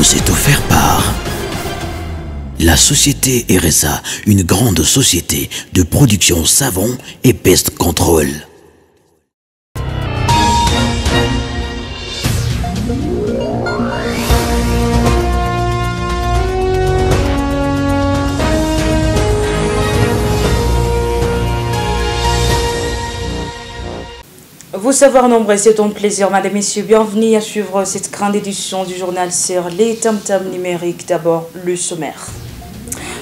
vous est offert par la société RSA, une grande société de production savon et pest control. Vous savoir nombreux, c'est un plaisir, madame, messieurs. Bienvenue à suivre cette grande édition du journal sur les tam-tams numériques. D'abord, le sommaire.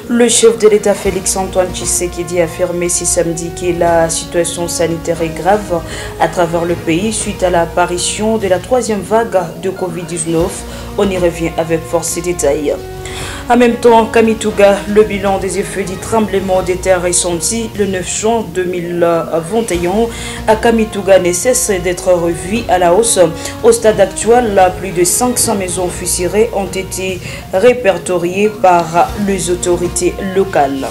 Le chef de l'État Félix Antoine Tshisekedi a affirmé ce samedi que la situation sanitaire est grave à travers le pays suite à l'apparition de la troisième vague de Covid-19. On y revient avec force et détails. En même temps, Kamituga, le bilan des effets du tremblement de terre est senti le 9 juin 2021. À Kamituga ne cesse d'être revu à la hausse. Au stade actuel, plus de 500 maisons fusillées ont été répertoriées par les autorités locales.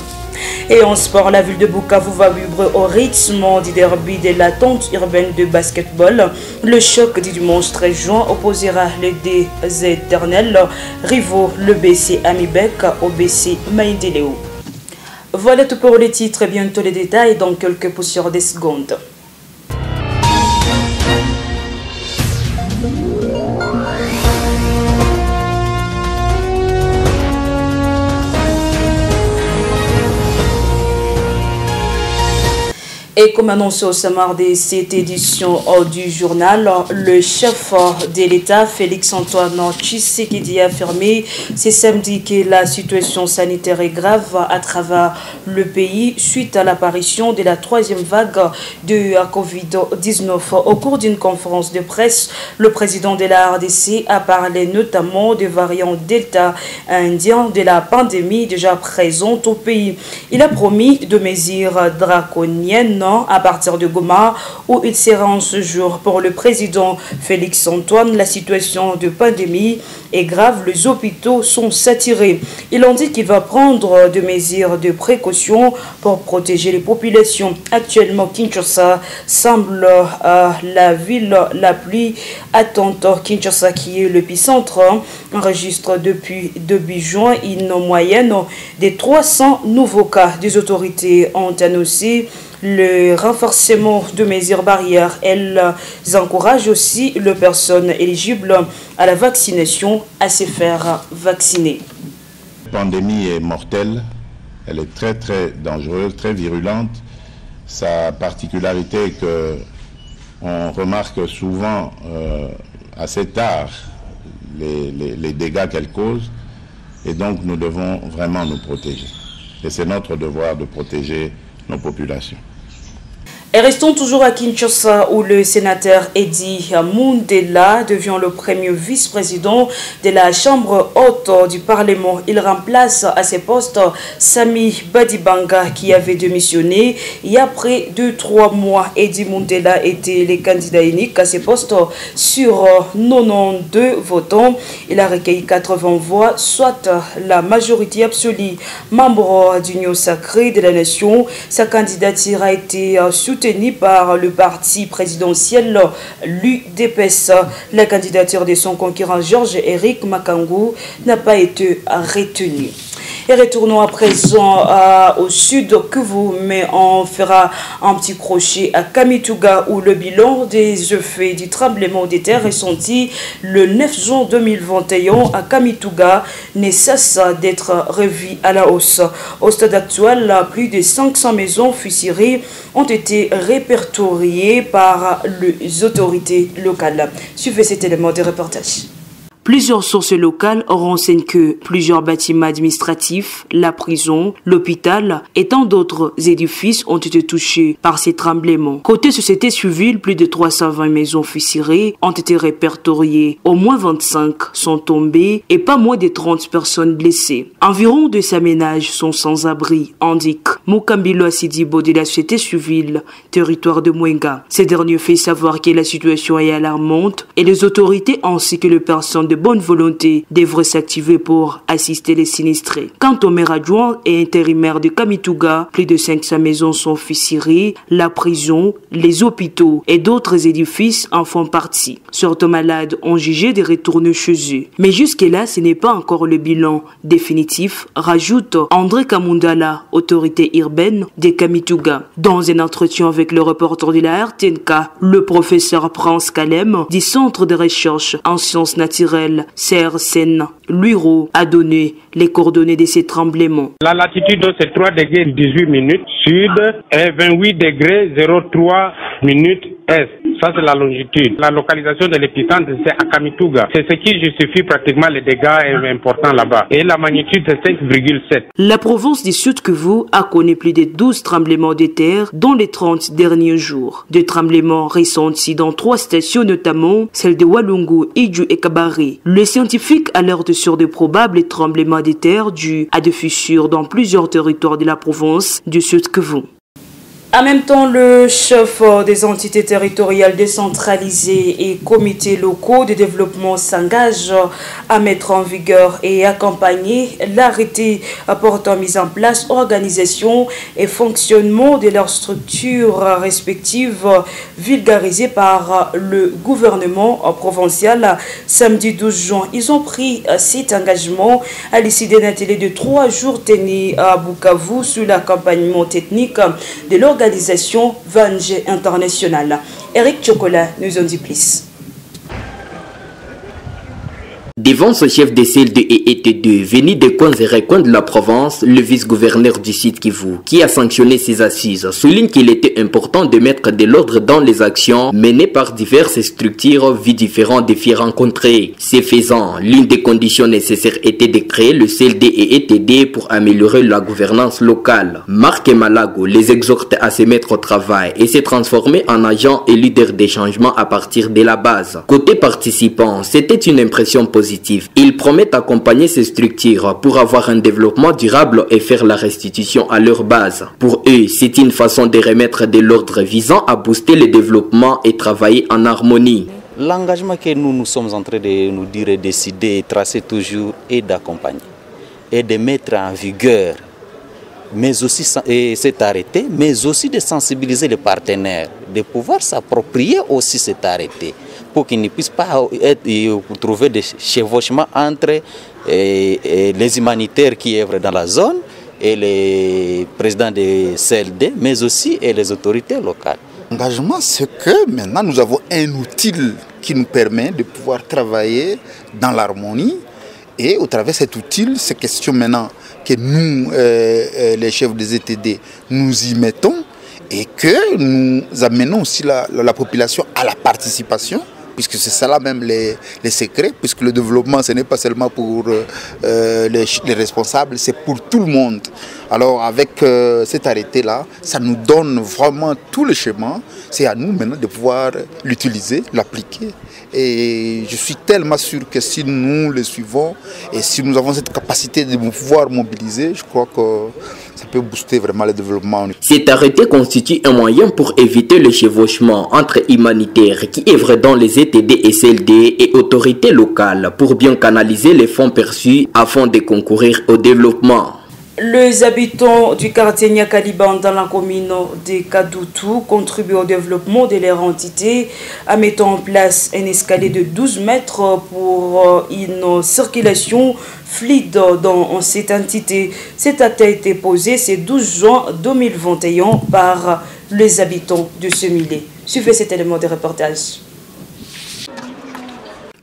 Et en sport, la ville de Bukavu va vivre au rythme du derby de la tente urbaine de basketball. Le choc du dimanche 13 juin opposera les deux éternels rivaux, le BC Amibek au BC Maïdeleo. Voilà tout pour les titres et bientôt les détails dans quelques poussières de secondes. Et comme annoncé au sommaire de cette édition du journal, le chef de l'État, Félix Antoine Tshisekedi, a affirmé ce samedi que la situation sanitaire est grave à travers le pays suite à l'apparition de la troisième vague de Covid-19. Au cours d'une conférence de presse, le président de la RDC a parlé notamment des variants Delta indien de la pandémie déjà présente au pays. Il a promis de mesures draconiennes à partir de Goma, où il sera en ce jour. Pour le président Félix Antoine, la situation de pandémie est grave, les hôpitaux sont saturés. Il en dit qu'il va prendre des mesures de précaution pour protéger les populations. Actuellement, Kinshasa semble la ville la plus attente. Kinshasa, qui est l'épicentre, enregistre depuis début juin une moyenne de 300 nouveaux cas. Des autorités ont annoncé le renforcement de mesures barrières. Elles encouragent aussi les personnes éligibles à la vaccination à se faire vacciner. La pandémie est mortelle, elle est très dangereuse, très virulente. Sa particularité est qu'on remarque souvent assez tard les dégâts qu'elle cause, et donc nous devons vraiment nous protéger. Et c'est notre devoir de protéger nos populations. Et restons toujours à Kinshasa, où le sénateur Eddy Mundela devient le premier vice-président de la Chambre haute du Parlement. Il remplace à ce poste Sami Badibanga, qui avait démissionné il y a près de 3 mois. Eddy Mundela était le candidat unique à ce poste sur 92 votants. Il a recueilli 80 voix, soit la majorité absolue. Membre d'Union sacrée de la nation, sa candidature a été soutenue par le parti présidentiel l'UDPS. La candidature de son concurrent Georges-Éric Makangu n'a pas été retenue. Et retournons à présent au sud Kivu, mais on fera un petit crochet à Kamituga, où le bilan des effets du tremblement de terre est senti le 9 juin 2021 à Kamituga ne cesse d'être revu à la hausse. Au stade actuel, plus de 500 maisons fusillées ont été répertoriées par les autorités locales. Suivez cet élément de reportage. Plusieurs sources locales renseignent que plusieurs bâtiments administratifs, la prison, l'hôpital et tant d'autres édifices ont été touchés par ces tremblements. Côté société civile, plus de 320 maisons fusillées ont été répertoriées. Au moins 25 sont tombées et pas moins de 30 personnes blessées. Environ 200 ménages sont sans abri, indique Mukambilo Asidibo de la société civile, territoire de Mwenga. Ces derniers fait savoir que la situation est alarmante et les autorités ainsi que les personnes de bonne volonté devrait s'activer pour assister les sinistrés. Quant au maire adjoint et intérimaire de Kamituga, plus de 500 maisons sont fissurées, la prison, les hôpitaux et d'autres édifices en font partie. Certains malades ont jugé de retourner chez eux. Mais jusque-là, ce n'est pas encore le bilan définitif, rajoute André Kamundala, autorité urbaine de Kamituga. Dans un entretien avec le reporter de la RTNK, le professeur Prince Kalem du Centre de recherche en sciences naturelles CRCN Luiro a donné les coordonnées de ces tremblements. La latitude c'est 3 degrés 18 minutes sud et 28 degrés 03 minutes est. Ça c'est la longitude. La localisation de l'épicentre c'est à Kamituga. C'est ce qui justifie pratiquement les dégâts importants là-bas. Et la magnitude c'est 5,7. La province du Sud Kivu a connu plus de 12 tremblements de terre dans les 30 derniers jours. Des tremblements ressentis dans 3 stations, notamment celles de Walungu, Iju et Kabari. Les scientifiques alertent sur de probables tremblements de terre dus à des fissures dans plusieurs territoires de la province du Sud Kivu. En même temps, le chef des entités territoriales décentralisées et comités locaux de développement s'engage à mettre en vigueur et accompagner l'arrêté portant mise en place, organisation et fonctionnement de leurs structures respectives vulgarisées par le gouvernement provincial samedi 12 juin. Ils ont pris cet engagement à l'issue d'un atelier de 3 jours tenu à Bukavu sous l'accompagnement technique de l'organisation Vangé International. Eric Chocolat nous en dit plus. Devant ce chef de CLD et ET2 venu des coins et recoins de la province, le vice-gouverneur du Sud Kivu, qui a sanctionné ces assises, souligne qu'il était important de mettre de l'ordre dans les actions menées par diverses structures vu différents défis rencontrés. Ce faisant, l'une des conditions nécessaires était de créer le CLD et ETD pour améliorer la gouvernance locale. Marc Malago les exhorte à se mettre au travail et se transformer en agents et leaders des changements à partir de la base. Côté participants, c'était une impression positive. Ils promettent d'accompagner ces structures pour avoir un développement durable et faire la restitution à leur base. Pour eux, c'est une façon de remettre de l'ordre visant à booster le développement et travailler en harmonie. L'engagement que nous sommes en train de nous dire et décider et tracer toujours est d'accompagner et de mettre en vigueur mais aussi cet arrêté, mais aussi de sensibiliser les partenaires, de pouvoir s'approprier aussi cet arrêté pour qu'ils ne puissent pas trouver des chevauchements entre les humanitaires qui œuvrent dans la zone et les présidents des CLD, mais aussi et les autorités locales. L'engagement, c'est que maintenant nous avons un outil qui nous permet de pouvoir travailler dans l'harmonie et au travers de cet outil, ces questions maintenant que nous, les chefs des ETD, nous y mettons et que nous amenons aussi la population à la participation, puisque c'est ça là même les secrets, puisque le développement ce n'est pas seulement pour les responsables, c'est pour tout le monde. Alors avec cet arrêté là, ça nous donne vraiment tout le schéma, c'est à nous maintenant de pouvoir l'utiliser, l'appliquer. Et je suis tellement sûr que si nous le suivons et si nous avons cette capacité de pouvoir mobiliser, je crois que ça peut booster vraiment le développement. Cet arrêté constitue un moyen pour éviter le chevauchement entre humanitaires qui œuvrent dans les ETD et CLD et autorités locales pour bien canaliser les fonds perçus afin de concourir au développement. Les habitants du quartier Nyakaliban dans la commune de Kadoutou contribuent au développement de leur entité en mettant en place un escalier de 12 mètres pour une circulation fluide dans cette entité. Cet acte a été posé ce 12 juin 2021 par les habitants de ce milieu. Suivez cet élément de reportage.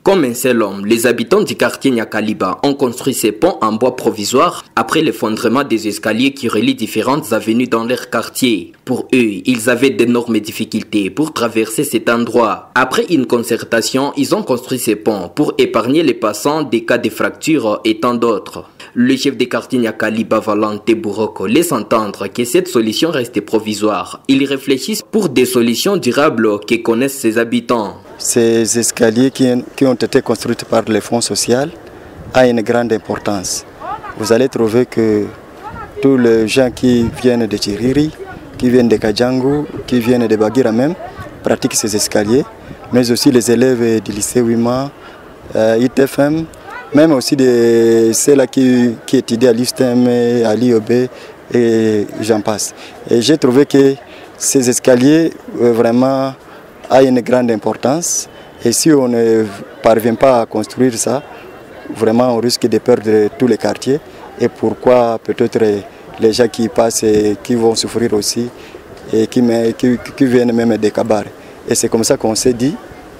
Comme un seul homme, les habitants du quartier Nyakaliba ont construit ces ponts en bois provisoire après l'effondrement des escaliers qui relient différentes avenues dans leur quartier. Pour eux, ils avaient d'énormes difficultés pour traverser cet endroit. Après une concertation, ils ont construit ces ponts pour épargner les passants des cas de fractures et tant d'autres. Le chef des quartiers Nyakaliba, Valente Bouroko, laisse entendre que cette solution reste provisoire. Ils réfléchissent pour des solutions durables que connaissent ses habitants. Ces escaliers qui ont été construits par les fonds sociaux ont une grande importance. Vous allez trouver que tous les gens qui viennent de Chiriri, qui viennent de Kajangu, qui viennent de Bagira même, pratiquent ces escaliers, mais aussi les élèves du lycée Wima, ITFM, même aussi de ceux-là qui étudient à l'ISTEM, à l'IOB et j'en passe. Et j'ai trouvé que ces escaliers vraiment ont une grande importance et si on ne parvient pas à construire ça, vraiment on risque de perdre tous les quartiers et pourquoi peut-être les gens qui passent et qui vont souffrir aussi et qui viennent même des cabarets. Et c'est comme ça qu'on s'est dit,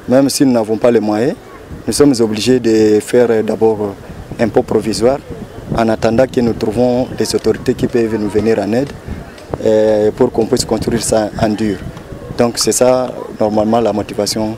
même si nous n'avons pas les moyens, nous sommes obligés de faire d'abord un pot provisoire en attendant que nous trouvons des autorités qui peuvent nous venir en aide pour qu'on puisse construire ça en dur. Donc c'est ça normalement la motivation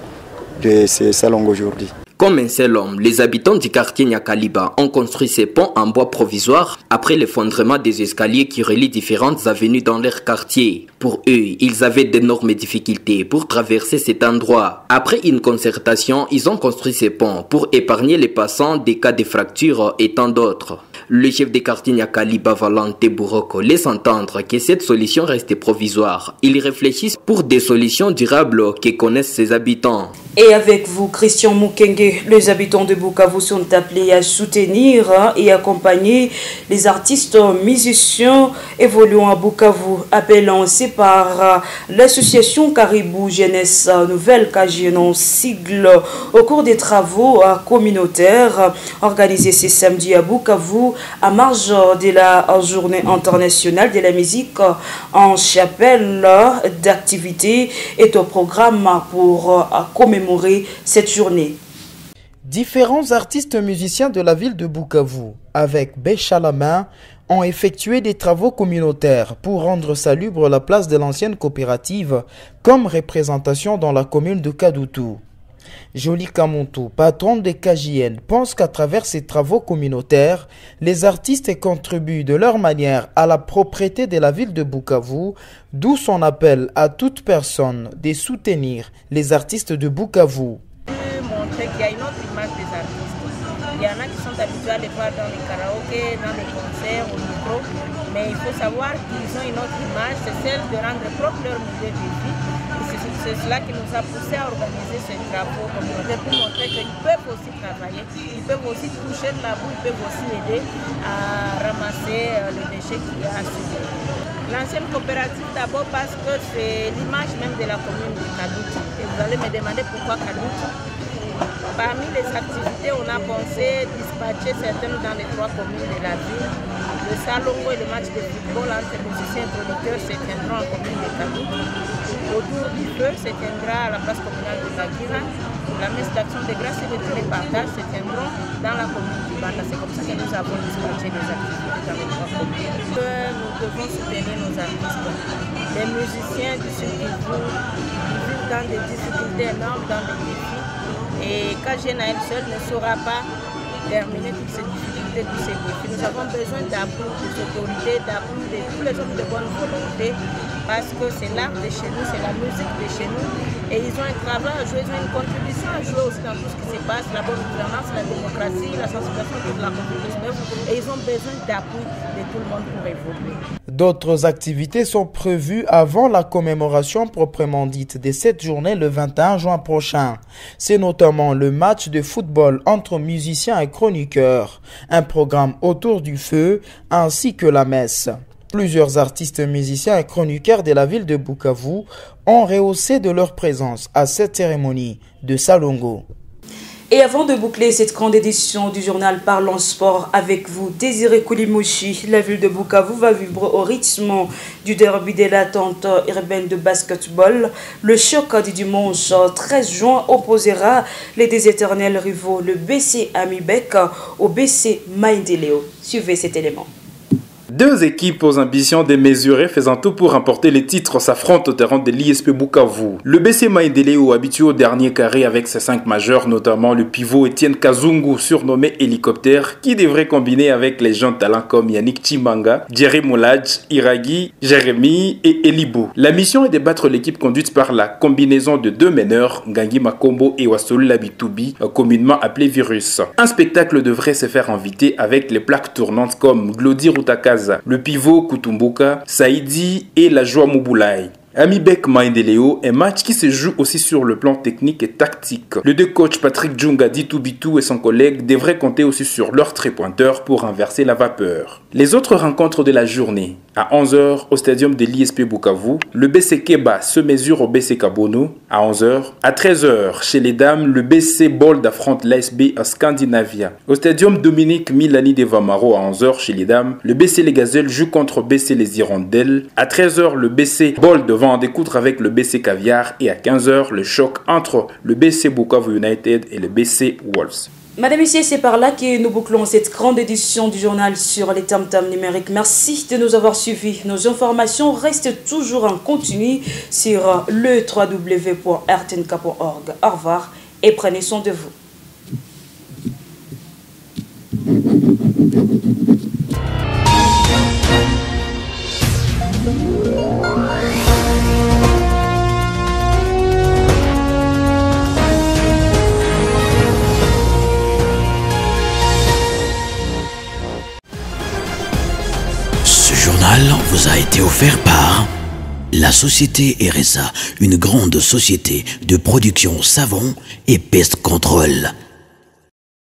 de ces salons aujourd'hui. Comme un seul homme, les habitants du quartier Nyakaliba ont construit ces ponts en bois provisoire après l'effondrement des escaliers qui relient différentes avenues dans leur quartier. Pour eux, ils avaient d'énormes difficultés pour traverser cet endroit. Après une concertation, ils ont construit ces ponts pour épargner les passants des cas de fractures et tant d'autres. Le chef des quartiers Nyakaliba, Valente Bouroko, laisse entendre que cette solution reste provisoire. Ils réfléchissent pour des solutions durables que connaissent ses habitants. Et avec vous, Christian Mukenge, les habitants de Bukavu sont appelés à soutenir et accompagner les artistes musiciens évoluant à Bukavu, appel lancé par l'association Caribou Jeunesse Nouvelle Kajinon sigle au cours des travaux communautaires organisés ce samedi à Bukavu à marge de la journée internationale de la musique en chapelle. D'activité est au programme pour commémorer cette journée. Différents artistes musiciens de la ville de Bukavu, avec bêche à la main, ont effectué des travaux communautaires pour rendre salubre la place de l'ancienne coopérative comme représentation dans la commune de Kadutu. Jolie Kamontou, patron de KJN, pense qu'à travers ces travaux communautaires, les artistes contribuent de leur manière à la propreté de la ville de Bukavu, d'où son appel à toute personne de soutenir les artistes de Bukavu. Montrer qu'il y a une autre image des artistes. Il y en a qui sont habitués à les voir dans les karaokés, dans les concerts, au micro, mais il faut savoir qu'ils ont une autre image, c'est celle de rendre propre leur milieu de vie. C'est cela qui nous a poussé à organiser ces travaux communautaires pour montrer qu'ils peuvent aussi travailler, ils peuvent aussi toucher de la boue, ils peuvent aussi aider à ramasser les déchets qu'il y a à Sud. L'ancienne coopérative d'abord parce que c'est l'image même de la commune de Kadutu. Et vous allez me demander pourquoi Kadutu. Parmi les activités, on a pensé dispatcher certaines dans les 3 communes de la ville. Le salongo et le match de football entre musiciens et chroniqueurs se tiendront en commune de Kadutu. Autour du feu se tiendra à la place communale de Bagira. La messe d'action de grâce et de télépartage se tiendront dans la commune du Banda. C'est comme ça que nous avons dispatché les activités dans les 3 communes. Nous devons soutenir nos artistes. Les musiciens du Sud Kivu vivent dans des difficultés énormes, dans des défis. Et KJN à elle seule ne saura pas terminer toutes ces difficultés, tous ces défis. Nous avons besoin d'appui des autorités, d'appui de tous les hommes de bonne volonté, parce que c'est l'art de chez nous, c'est la musique de chez nous. Et ils ont un travail à jouer, ils ont une contribution à jouer aussi dans tout ce qui se passe, la bonne gouvernance, la démocratie, la sensibilisation de la COVID-19. Et ils ont besoin d'appui de tout le monde pour évoluer. D'autres activités sont prévues avant la commémoration proprement dite de cette journée le 21 juin prochain. C'est notamment le match de football entre musiciens et chroniqueurs, un programme autour du feu ainsi que la messe. Plusieurs artistes musiciens et chroniqueurs de la ville de Bukavu ont rehaussé de leur présence à cette cérémonie de Salongo. Et avant de boucler cette grande édition du journal Parlons Sport avec vous, Désiré Koulimouchi, la ville de Bukavu va vibrer au rythme du derby de l'attente urbaine de basketball. Le choc du dimanche 13 juin opposera les deux éternels rivaux, le BC Amibek au BC Maïndeleo. Suivez cet élément. Deux équipes aux ambitions démesurées faisant tout pour remporter les titres s'affrontent au terrain de l'ISP Bukavu. Le BC Maïndeleo, habitué au dernier carré avec ses 5 majeurs, notamment le pivot Etienne Kazungu, surnommé Hélicoptère, qui devrait combiner avec les jeunes talents comme Yannick Chimanga, Jerry Moulaj, Iragi, Jérémy et Elibo. La mission est de battre l'équipe conduite par la combinaison de 2 meneurs, Ngangi Makombo et Wasolu Labitubi, communément appelé Virus. Un spectacle devrait se faire inviter avec les plaques tournantes comme Glody Rutakaza, le pivot Kutumbuka, Saïdi et la joie Mouboulaye. Amibek Maendeleo, un match qui se joue aussi sur le plan technique et tactique. Le deux coach Patrick Djunga Ditubitu et son collègue devraient compter aussi sur leur trépointeur pour renverser la vapeur. Les autres rencontres de la journée. À 11h au stadium de l'ISP Bukavu, le BC Keba se mesure au BC Kabono à 11h. À 13h, chez les dames, le BC Bold affronte l'ASB à Scandinavia. Au stadium Dominique Milani de Vamaro à 11h chez les dames, le BC Les Gazelles joue contre BC Les Hirondelles. À 13h, le BC Bold va en découdre avec le BC Caviar et à 15h, le choc entre le BC Bukavu United et le BC Wolves. Madame et messieurs, c'est par là que nous bouclons cette grande édition du journal sur les tam-tams numériques. Merci de nous avoir suivis. Nos informations restent toujours en continu sur le www.rtnk.org. Au revoir et prenez soin de vous. Ce journal vous a été offert par la société RSA, une grande société de production savon et pest control.